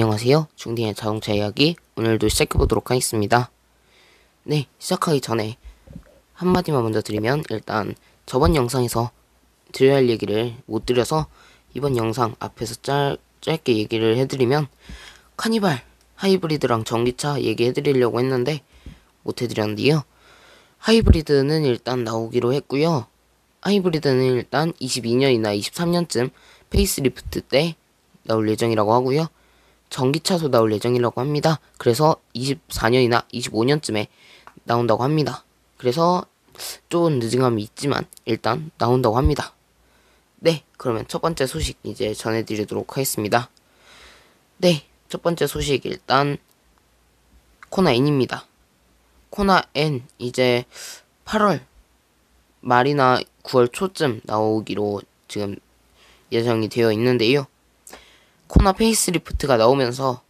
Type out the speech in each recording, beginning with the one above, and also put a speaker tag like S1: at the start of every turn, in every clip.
S1: 안녕하세요. 중딩의 자동차 이야기 오늘도 시작해보도록 하겠습니다. 네, 시작하기 전에 한마디만 먼저 드리면 일단 저번 영상에서 드려야 할 얘기를 못 드려서 이번 영상 앞에서 짧게 얘기를 해드리면 카니발, 하이브리드랑 전기차 얘기해드리려고 했는데 못 해드렸는데요. 하이브리드는 일단 나오기로 했고요. 하이브리드는 일단 22년이나 23년쯤 페이스리프트 때 나올 예정이라고 하고요. 전기차도 나올 예정이라고 합니다. 그래서 24년이나 25년쯤에 나온다고 합니다. 그래서 좀 늦은 감이 있지만 일단 나온다고 합니다. 네, 그러면 첫 번째 소식 이제 전해드리도록 하겠습니다. 네, 첫 번째 소식 일단 코나 N입니다. 코나 N 이제 8월 말이나 9월 초쯤 나오기로 지금 예정이 되어 있는데요. 코나 페이스리프트가 나오면서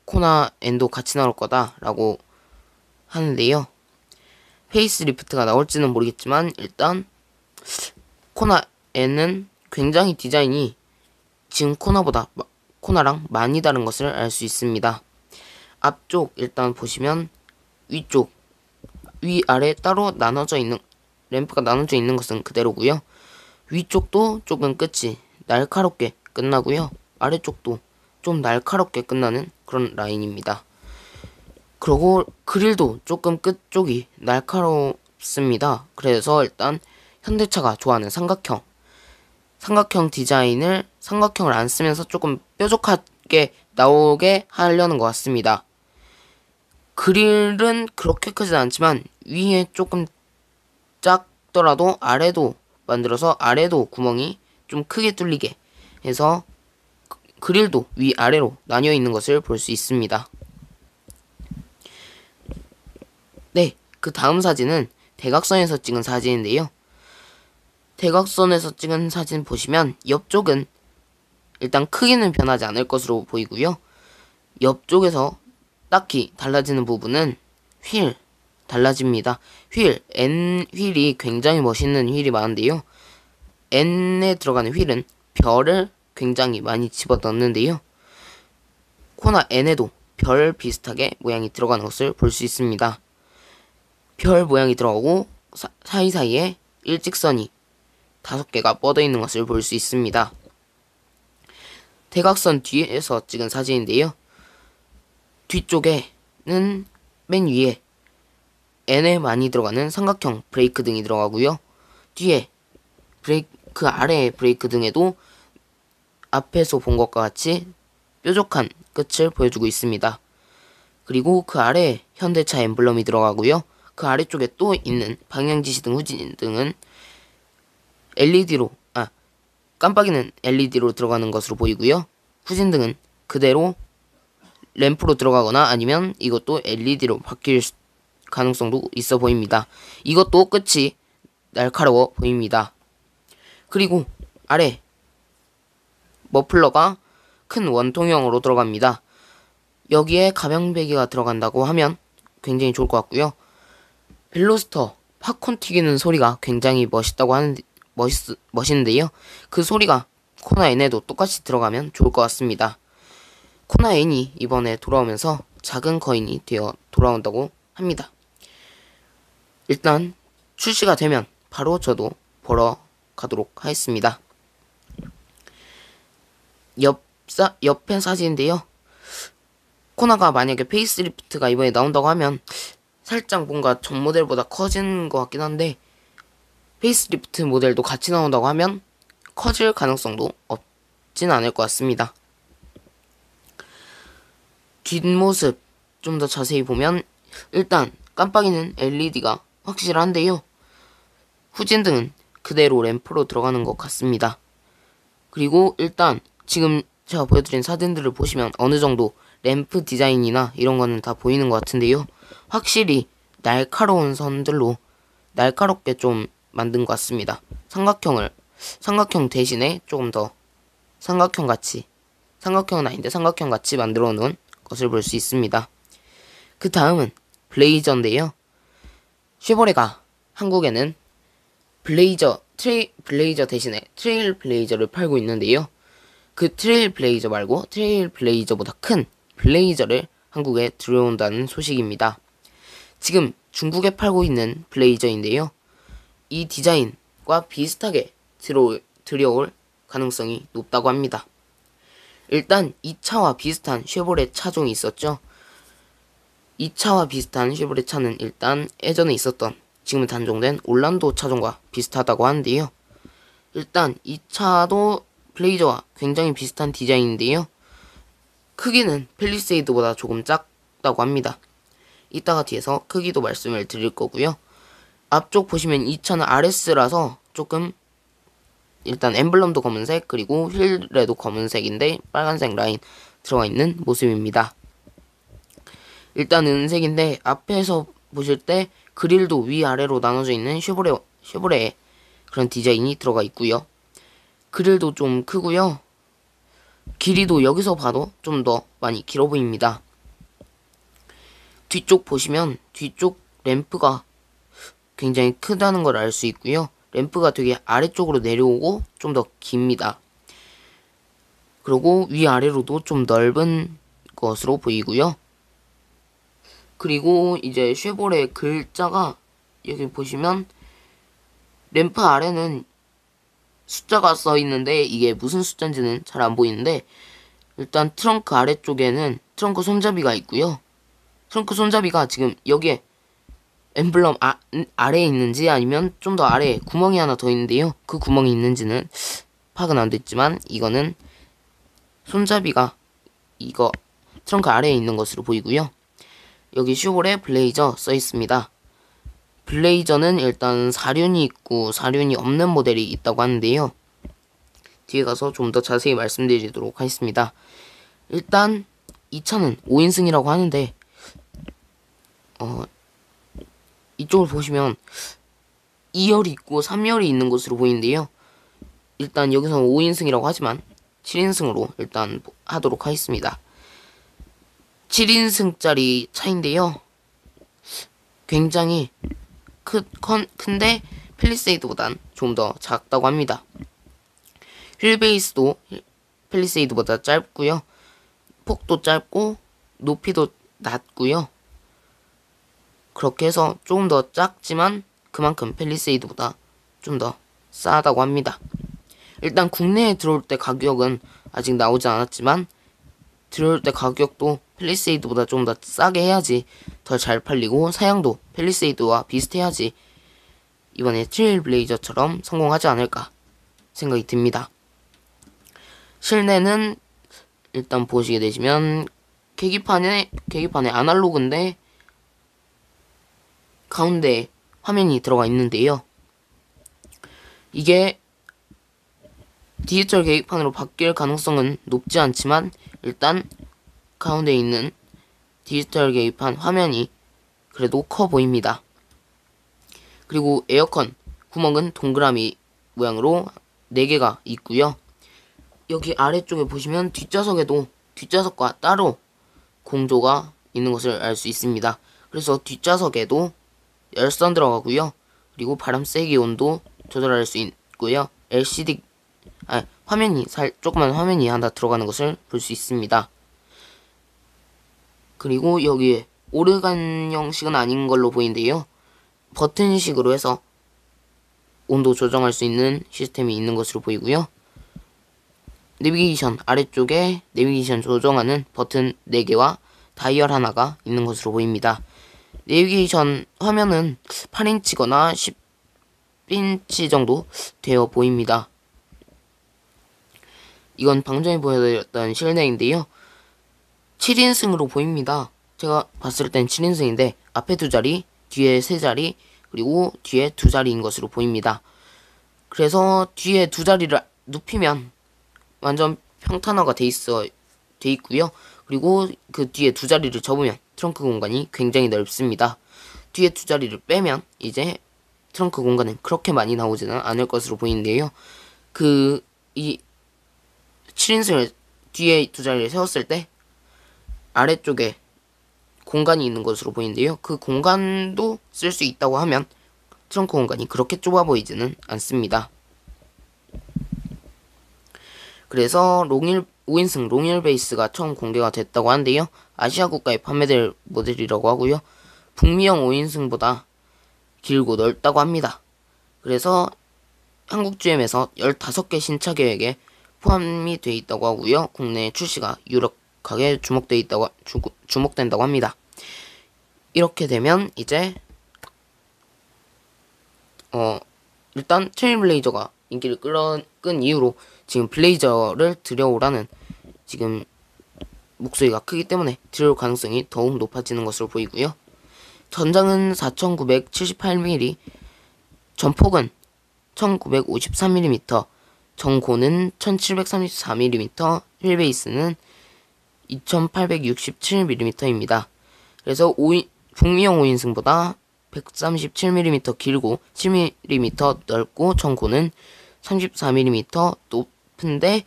S1: 코나 N도 같이 나올 거다라고 하는데요. 페이스리프트가 나올지는 모르겠지만 일단 코나 N은 굉장히 디자인이 지금 코나랑 많이 다른 것을 알 수 있습니다. 앞쪽 일단 보시면 위쪽 위아래 따로 나눠져 있는 램프가 나눠져 있는 것은 그대로고요. 위쪽도 조금 끝이 날카롭게 끝나고요. 아래쪽도 좀 날카롭게 끝나는 그런 라인입니다. 그리고 그릴도 조금 끝쪽이 날카롭습니다. 그래서 일단 현대차가 좋아하는 삼각형 삼각형을 안 쓰면서 조금 뾰족하게 나오게 하려는 것 같습니다. 그릴은 그렇게 크진 않지만 위에 조금 작더라도 아래도 만들어서 아래도 구멍이 좀 크게 뚫리게 해서 그릴도 위아래로 나뉘어 있는 것을 볼 수 있습니다. 네, 그 다음 사진은 대각선에서 찍은 사진인데요. 대각선에서 찍은 사진 보시면 옆쪽은 일단 크기는 변하지 않을 것으로 보이고요. 옆쪽에서 딱히 달라지는 부분은 휠 달라집니다. N 휠이 굉장히 멋있는 휠이 많은데요. N에 들어가는 휠은 별을 굉장히 많이 집어넣는데요. 코나 N에도 별 비슷하게 모양이 들어가는 것을 볼 수 있습니다. 별 모양이 들어가고 사이사이에 일직선이 5개가 뻗어 있는 것을 볼 수 있습니다. 대각선 뒤에서 찍은 사진인데요. 뒤쪽에는 맨 위에 N에 많이 들어가는 삼각형 브레이크 등이 들어가고요. 뒤에 그 아래의 브레이크 등에도 앞에서 본 것과 같이 뾰족한 끝을 보여주고 있습니다. 그리고 그 아래에 현대차 엠블럼이 들어가고요. 그 아래쪽에 또 있는 방향지시등, 후진등은 깜빡이는 LED로 들어가는 것으로 보이고요. 후진등은 그대로 램프로 들어가거나 아니면 이것도 LED로 바뀔 가능성도 있어 보입니다. 이것도 끝이 날카로워 보입니다. 그리고 아래 머플러가 큰 원통형으로 들어갑니다. 여기에 가변배기가 들어간다고 하면 굉장히 좋을 것 같고요. 벨로스터 팝콘 튀기는 소리가 굉장히 멋있는데요. 그 소리가 코나 N에도 똑같이 들어가면 좋을 것 같습니다. 코나 N이 이번에 돌아오면서 작은 거인이 되어 돌아온다고 합니다. 일단 출시가 되면 바로 저도 보러 가도록 하겠습니다. 옆에 사진인데요. 코나가 만약에 페이스리프트가 이번에 나온다고 하면 살짝 뭔가 전 모델보다 커지는 것 같긴 한데 페이스리프트 모델도 같이 나온다고 하면 커질 가능성도 없진 않을 것 같습니다. 뒷모습 좀 더 자세히 보면 일단 깜빡이는 LED가 확실한데요. 후진등은 그대로 램프로 들어가는 것 같습니다. 그리고 일단 지금 제가 보여드린 사진들을 보시면 어느 정도 램프 디자인이나 이런 거는 다 보이는 것 같은데요. 확실히 날카로운 선들로 날카롭게 좀 만든 것 같습니다. 삼각형 대신에 조금 더 삼각형은 아닌데 삼각형같이 만들어 놓은 것을 볼 수 있습니다. 그 다음은 블레이저인데요. 쉐보레가 한국에는 트레일 블레이저 대신에 트레일 블레이저를 팔고 있는데요. 그 트레일 블레이저 말고 트레일 블레이저보다 큰 블레이저를 한국에 들여온다는 소식입니다. 지금 중국에 팔고 있는 블레이저인데요. 이 디자인과 비슷하게 들여올 가능성이 높다고 합니다. 일단 이 차와 비슷한 쉐보레 차종이 있었죠. 이 차와 비슷한 쉐보레 차는 일단 예전에 있었던 지금은 단종된 올란도 차종과 비슷하다고 하는데요. 일단 이 차도 블레이저와 굉장히 비슷한 디자인인데요. 크기는 팰리세이드보다 조금 작다고 합니다. 이따가 뒤에서 크기도 말씀을 드릴 거고요. 앞쪽 보시면 이 차는 RS라서 조금 일단 엠블럼도 검은색 그리고 휠레도 검은색인데 빨간색 라인 들어가 있는 모습입니다. 일단 은색인데 앞에서 보실 때 그릴도 위아래로 나눠져 있는 쉐보레의 그런 디자인이 들어가 있고요. 그릴도 좀 크고요. 길이도 여기서 봐도 좀 더 많이 길어 보입니다. 뒤쪽 보시면 뒤쪽 램프가 굉장히 크다는 걸 알 수 있고요. 램프가 되게 아래쪽으로 내려오고 좀 더 깁니다. 그리고 위아래로도 좀 넓은 것으로 보이고요. 그리고 이제 쉐보레 글자가 여기 보시면 램프 아래는 숫자가 써 있는데 이게 무슨 숫자인지는 잘 안 보이는데 일단 트렁크 아래쪽에는 트렁크 손잡이가 있고요. 트렁크 손잡이가 지금 여기에 엠블럼 아래에 있는지 아니면 좀 더 아래에 구멍이 하나 더 있는데요. 그 구멍이 있는지는 파악은 안 됐지만 이거는 손잡이가 이거 트렁크 아래에 있는 것으로 보이고요. 여기 쉐보레 블레이저 써 있습니다. 블레이저는 일단 사륜이 있고 사륜이 없는 모델이 있다고 하는데요. 뒤에 가서 좀 더 자세히 말씀드리도록 하겠습니다. 일단 이 차는 5인승이라고 하는데 이쪽을 보시면 2열이 있고 3열이 있는 것으로 보이는데요. 일단 여기서는 5인승이라고 하지만 7인승으로 일단 하도록 하겠습니다. 7인승짜리 차인데요. 굉장히 큰데 팰리세이드보단 좀 더 작다고 합니다. 휠베이스도 팰리세이드보다 짧고요. 폭도 짧고 높이도 낮고요. 그렇게 해서 조금 더 작지만 그만큼 팰리세이드보다 좀 더 싸다고 합니다. 일단 국내에 들어올 때 가격은 아직 나오지 않았지만 들어올 때 가격도 팰리세이드보다 좀 더 싸게 해야지 더 잘 팔리고 사양도 팰리세이드와 비슷해야지 이번에 트레일 블레이저처럼 성공하지 않을까 생각이 듭니다. 실내는 일단 보시게 되시면 계기판에 아날로그인데 가운데 화면이 들어가 있는데요. 이게 디지털 계기판으로 바뀔 가능성은 높지 않지만 일단 가운데 있는 디지털 계기판 화면이 그래도 커 보입니다. 그리고 에어컨 구멍은 동그라미 모양으로 4개가 있고요. 여기 아래쪽에 보시면 뒷좌석과 따로 공조가 있는 것을 알 수 있습니다. 그래서 뒷좌석에도 열선 들어가고요. 그리고 바람 세기 온도 조절할 수 있고요. 조그만 화면이 하나 들어가는 것을 볼 수 있습니다. 그리고 여기에 오르간 형식은 아닌 걸로 보이는데요. 버튼식으로 해서 온도 조정할 수 있는 시스템이 있는 것으로 보이고요. 내비게이션 아래쪽에 내비게이션 조정하는 버튼 4개와 다이얼 하나가 있는 것으로 보입니다. 내비게이션 화면은 8인치거나 10인치 정도 되어 보입니다. 이건 방금 전에 보여드렸던 실내인데요. 7인승으로 보입니다. 제가 봤을 땐 7인승인데 앞에 2자리, 뒤에 3자리, 그리고 뒤에 2자리인 것으로 보입니다. 그래서 뒤에 2자리를 눕히면 완전 평탄화가 돼 있고요. 그리고 그 뒤에 2자리를 접으면 트렁크 공간이 굉장히 넓습니다. 뒤에 2자리를 빼면 이제 트렁크 공간은 그렇게 많이 나오지는 않을 것으로 보이는데요. 이 7인승을 뒤에 2자리를 세웠을 때 아래쪽에 공간이 있는 것으로 보이는데요. 그 공간도 쓸 수 있다고 하면 트렁크 공간이 그렇게 좁아 보이지는 않습니다. 그래서 5인승 롱일 베이스가 처음 공개가 됐다고 하는데요. 아시아 국가에 판매될 모델이라고 하고요. 북미형 5인승보다 길고 넓다고 합니다. 그래서 한국 GM에서 15개 신차 계획에 포함이 돼 있다고 하고요. 국내 출시가 유력하게 주목된다고 합니다. 이렇게 되면 이제 일단 트레일블레이저가 인기를 끈 이후로 지금 블레이저를 들여오라는 지금 목소리가 크기 때문에 들여올 가능성이 더욱 높아지는 것으로 보이고요. 전장은 4978mm, 전폭은 1953mm, 전고는 1734mm, 휠베이스는 2867mm입니다. 그래서 북미형 5인승보다 137mm 길고 10mm 넓고 전고는 34mm 높은데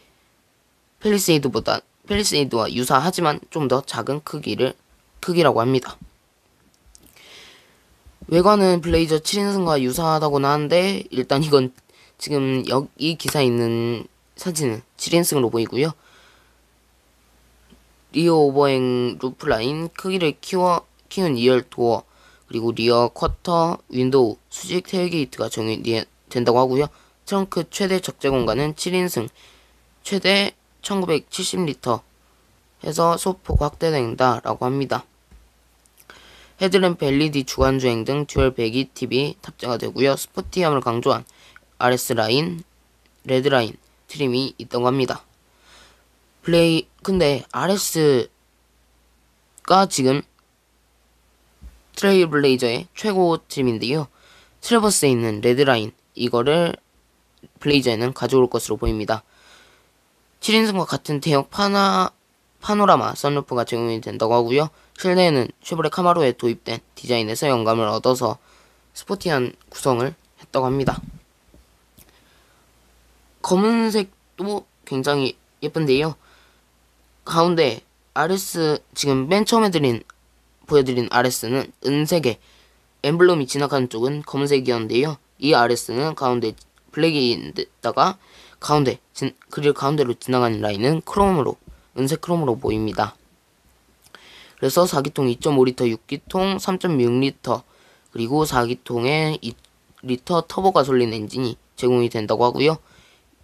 S1: 팰리세이드와 유사하지만 좀 더 작은 크기라고 합니다. 외관은 블레이저 7인승과 유사하다고는 하는데 일단 이건 지금 이 기사에 있는 사진은 7인승으로 보이고요. 리어 오버행 루프라인, 크기를 키운 2열 도어, 그리고 리어 쿼터, 윈도우, 수직 테일게이트가 적용이 된다고 하고요. 트렁크 최대 적재 공간은 7인승, 최대 1970리터 해서 소폭 확대된다라고 합니다. 헤드램프, LED 주간주행 등 듀얼 배기 TV 탑재가 되고요. 스포티함을 강조한 RS 라인, 레드 라인 트림이 있다고 합니다. 근데 RS가 지금 트레일블레이저의 최고 트림인데요. 트래버스에 있는 레드라인 이거를 블레이저에는 가져올 것으로 보입니다. 7인승과 같은 대형 파노라마 선루프가 적용이 된다고 하고요. 실내에는 쉐보레 카마로에 도입된 디자인에서 영감을 얻어서 스포티한 구성을 했다고 합니다. 검은색도 굉장히 예쁜데요. 가운데 RS 지금 맨 처음에 보여드린 RS는 은색의 엠블럼이 지나가는 쪽은 검은색이었는데요. 이 RS는 가운데 블랙인데다가 그릴 가운데로 지나가는 라인은 은색 크롬으로 보입니다. 그래서 4기통 2.5리터, 6기통 3.6리터, 그리고 4기통에 2리터 터보 가솔린 엔진이 제공이 된다고 하고요.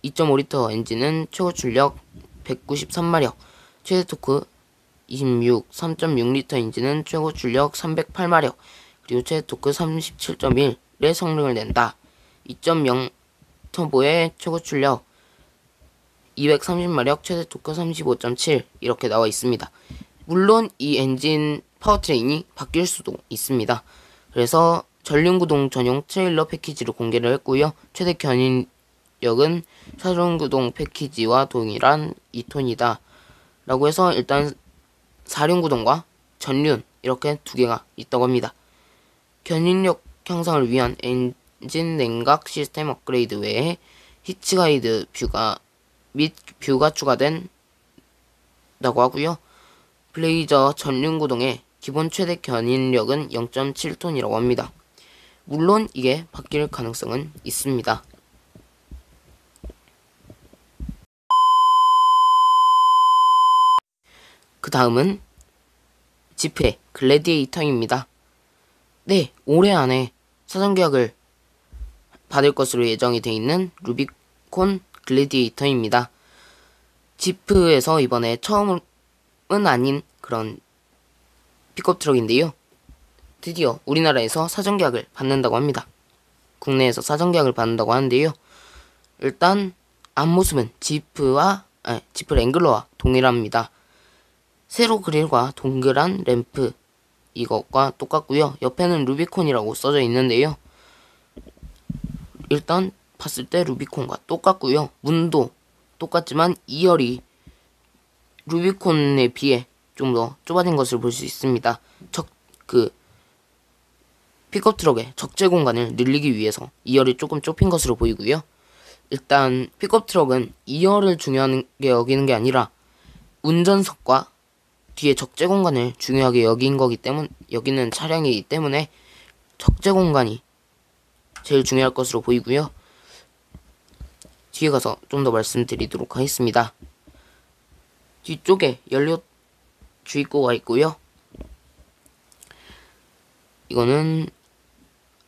S1: 2.5리터 엔진은 최고 출력 193마력, 최대 토크 26, 3.6리터 엔진은 최고 출력 308마력, 그리고 최대 토크 37.1의 성능을 낸다. 2.0 터보의 최고 출력 230마력, 최대 토크 35.7 이렇게 나와 있습니다. 물론 이 엔진 파워트레인이 바뀔 수도 있습니다. 그래서 전륜구동 전용 트레일러 패키지로 공개를 했고요. 최대 견인력은 사륜구동 패키지와 동일한 2톤이다 라고 해서 일단 사륜구동과 전륜 이렇게 두 개가 있다고 합니다. 견인력 향상을 위한 엔진 냉각 시스템 업그레이드 외에 히치가이드 뷰가 추가된다고 하고요. 블레이저 전륜구동의 기본 최대 견인력은 0.7톤이라고 합니다. 물론 이게 바뀔 가능성은 있습니다. 그 다음은 지프의 글래디에이터입니다. 네, 올해 안에 사전계약을 받을 것으로 예정이 되어 있는 루비콘 글래디에이터입니다. 지프에서 이번에 처음은 아닌 그런 픽업 트럭인데요. 드디어 우리나라에서 사전계약을 받는다고 합니다. 국내에서 사전계약을 받는다고 하는데요. 일단 앞모습은 지프 랭글러와 동일합니다. 세로 그릴과 동그란 램프 이것과 똑같고요. 옆에는 루비콘이라고 써져 있는데요. 일단 봤을 때 루비콘과 똑같고요. 문도 똑같지만 2열이 루비콘에 비해 좀 더 좁아진 것을 볼 수 있습니다. 픽업 트럭의 적재 공간을 늘리기 위해서 2열이 조금 좁힌 것으로 보이고요. 일단 픽업 트럭은 2열을 중요하게 여기는 게 아니라 운전석과 뒤에 적재 공간을 중요하게 여기는 차량이기 때문에 적재 공간이 제일 중요할 것으로 보이고요. 뒤에 가서 좀 더 말씀드리도록 하겠습니다. 뒤쪽에 연료 주입구가 있고요. 이거는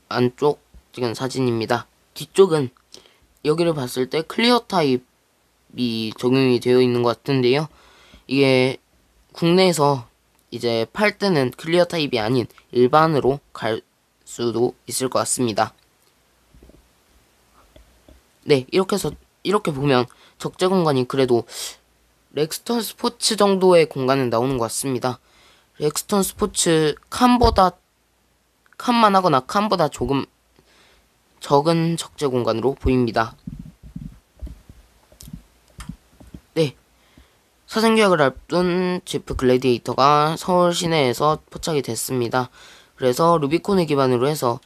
S1: 안쪽 찍은 사진입니다. 뒤쪽은 여기를 봤을 때 클리어 타입이 적용이 되어 있는 것 같은데요. 이게 국내에서 이제 팔 때는 클리어 타입이 아닌 일반으로 갈 수도 있을 것 같습니다. 네, 이렇게 보면 적재 공간이 그래도 렉스턴 스포츠 정도의 공간은 나오는 것 같습니다. 렉스턴 스포츠 칸만 하거나 칸보다 조금 적은 적재 공간으로 보입니다. 네, 사전 계약을 앞둔 지프 글래디에이터가 서울 시내에서 포착이 됐습니다. 그래서 루비콘을 기반으로 해서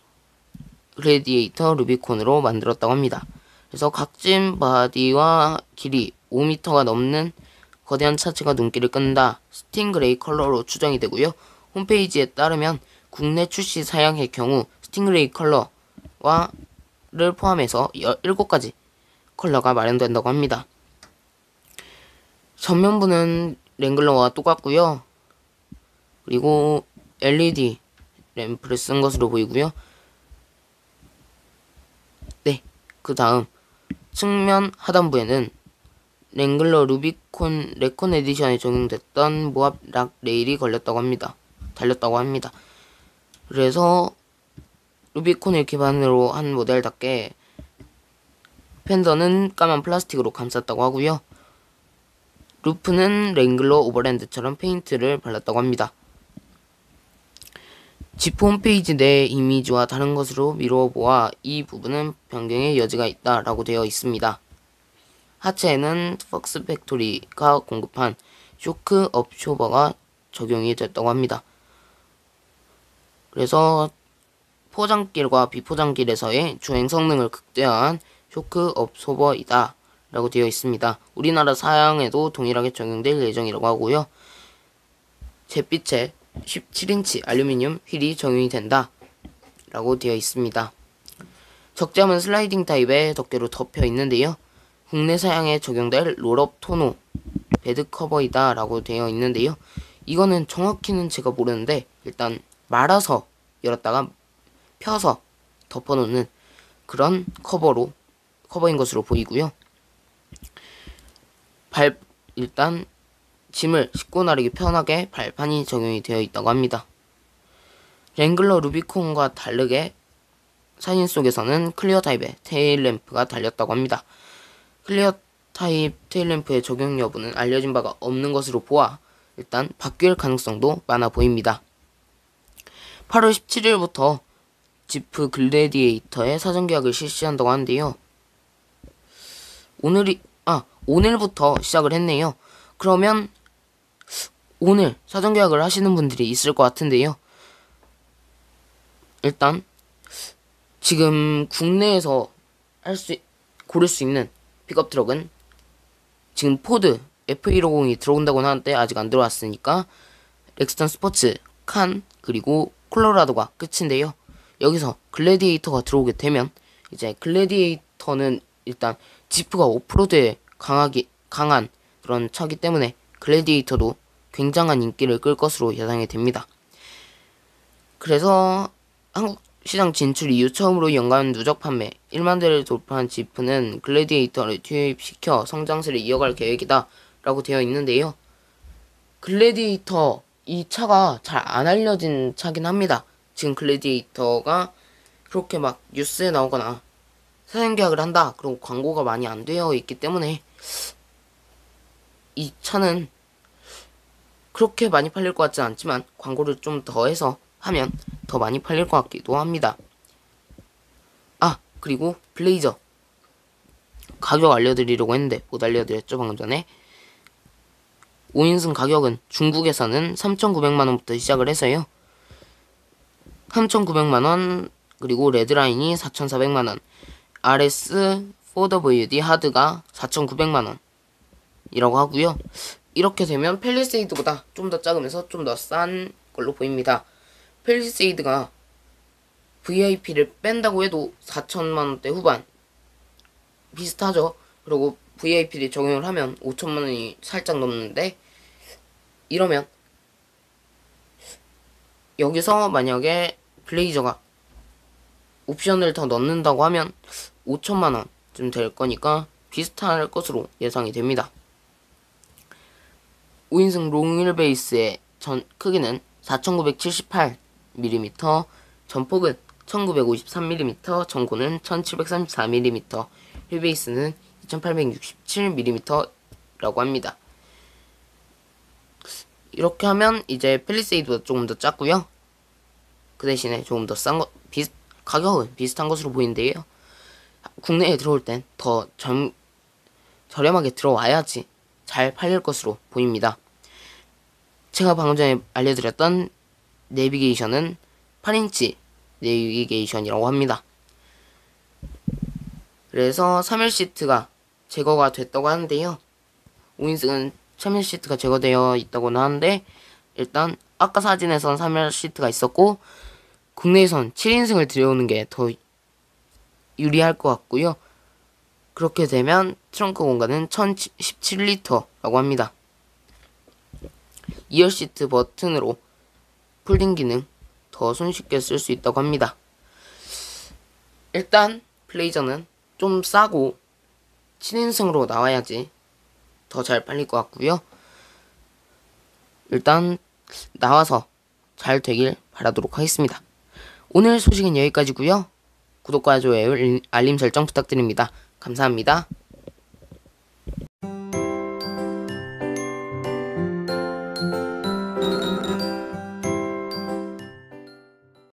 S1: 글래디에이터 루비콘으로 만들었다고 합니다. 그래서 각진 바디와 길이 5m가 넘는 거대한 차체가 눈길을 끈다. 스팅그레이 컬러로 추정이 되고요. 홈페이지에 따르면 국내 출시 사양의 경우 스팅그레이 컬러를 포함해서 17가지 컬러가 마련된다고 합니다. 전면부는 랭글러와 똑같고요. 그리고 LED 램프를 쓴 것으로 보이고요. 네, 그 다음 측면 하단부에는 랭글러 루비콘 레콘 에디션에 적용됐던 모압 락 레일이 달렸다고 합니다. 그래서 루비콘을 기반으로 한 모델답게 펜더는 까만 플라스틱으로 감쌌다고 하고요. 루프는 랭글러 오버랜드처럼 페인트를 발랐다고 합니다. 지프 홈페이지 내 이미지와 다른 것으로 미루어 보아 이 부분은 변경의 여지가 있다라고 되어 있습니다. 하체에는 퍽스 팩토리가 공급한 쇼크 업쇼버가 적용이 됐다고 합니다. 그래서 포장길과 비포장길에서의 주행 성능을 극대화한 쇼크 업소버이다 라고 되어 있습니다. 우리나라 사양에도 동일하게 적용될 예정이라고 하고요. 잿빛에 17인치 알루미늄 휠이 적용이 된다 라고 되어 있습니다. 적재함은 슬라이딩 타입의 덮개로 덮여 있는데요. 국내 사양에 적용될 롤업 토너 베드 커버이다 라고 되어 있는데요. 이거는 정확히는 제가 모르는데 일단 말아서 열었다가 펴서 덮어놓는 그런 커버인 것으로 보이고요. 일단 짐을 싣고 나르기 편하게 발판이 적용이 되어 있다고 합니다. 랭글러 루비콘과 다르게 사진 속에서는 클리어 타입의 테일램프가 달렸다고 합니다. 클리어 타입 테일램프의 적용 여부는 알려진 바가 없는 것으로 보아 일단 바뀔 가능성도 많아 보입니다. 8월 17일부터 지프 글래디에이터의 사전 계약을 실시한다고 하는데요. 오늘부터 시작을 했네요. 그러면 오늘 사전 계약을 하시는 분들이 있을 것 같은데요. 일단 지금 국내에서 고를 수 있는 픽업 트럭은 지금 포드 F150이 들어온다고는 하는데 아직 안 들어왔으니까 렉스턴 스포츠, 칸, 그리고 콜로라도가 끝인데요. 여기서 글래디에이터가 들어오게 되면 이제 글래디에이터는 일단 지프가 오프로드에 강한 그런 차기 때문에 글래디에이터도 굉장한 인기를 끌 것으로 예상이 됩니다. 그래서 한국 시장 진출 이후 처음으로 연간 누적 판매 1만 대를 돌파한 지프는 글래디에이터를 투입시켜 성장세를 이어갈 계획이다 라고 되어 있는데요. 글래디에이터 이 차가 잘 안 알려진 차긴 합니다. 지금 글래디에이터가 그렇게 막 뉴스에 나오거나 사전 계약을 한다 그리고 광고가 많이 안 되어 있기 때문에 이 차는 그렇게 많이 팔릴 것 같진 않지만 광고를 좀 더 해서 하면 더 많이 팔릴 것 같기도 합니다. 그리고 블레이저 가격 알려드리려고 했는데 못 알려드렸죠 방금 전에. 5인승 가격은 중국에서는 3,900만원부터 시작을 해서요. 3,900만원 그리고 레드라인이 4,400만원 RS 4WD 하드가 4,900만원 이라고 하고요. 이렇게 되면 팰리세이드보다 좀 더 작으면서 좀 더 싼 걸로 보입니다. 팰리세이드가 VIP를 뺀다고 해도 4천만원대 후반 비슷하죠. 그리고 VIPD 적용을 하면 5천만 원이 살짝 넘는데, 이러면 여기서 만약에 블레이저가 옵션을 더 넣는다고 하면 5천만 원쯤 될 거니까 비슷할 것으로 예상이 됩니다. 5인승 롱휠 베이스의 전 크기는 4978mm, 전폭은 1953mm, 전고는 1734mm, 휠베이스는 2867mm라고 합니다. 이렇게 하면 이제 팰리세이드보다 조금 더 작고요. 그 대신에 조금 더 싼 거, 가격은 비슷한 것으로 보이는데요. 국내에 들어올 땐 더 저렴하게 들어와야지 잘 팔릴 것으로 보입니다. 제가 방금 전에 알려드렸던 내비게이션은 8인치 내비게이션이라고 합니다. 그래서 3열 시트가 제거가 됐다고 하는데요. 5인승은 3열 시트가 제거되어 있다고는 하는데, 일단 아까 사진에선 3열 시트가 있었고 국내에선 7인승을 들여오는 게 더 유리할 것 같고요. 그렇게 되면 트렁크 공간은 1017리터라고 합니다. 2열 시트 버튼으로 폴딩 기능 더 손쉽게 쓸 수 있다고 합니다. 일단 블레이저는 좀 싸고 7인승으로 나와야지 더 잘 팔릴 것 같고요. 일단 나와서 잘 되길 바라도록 하겠습니다. 오늘 소식은 여기까지고요. 구독과 좋아요, 알림 설정 부탁드립니다. 감사합니다.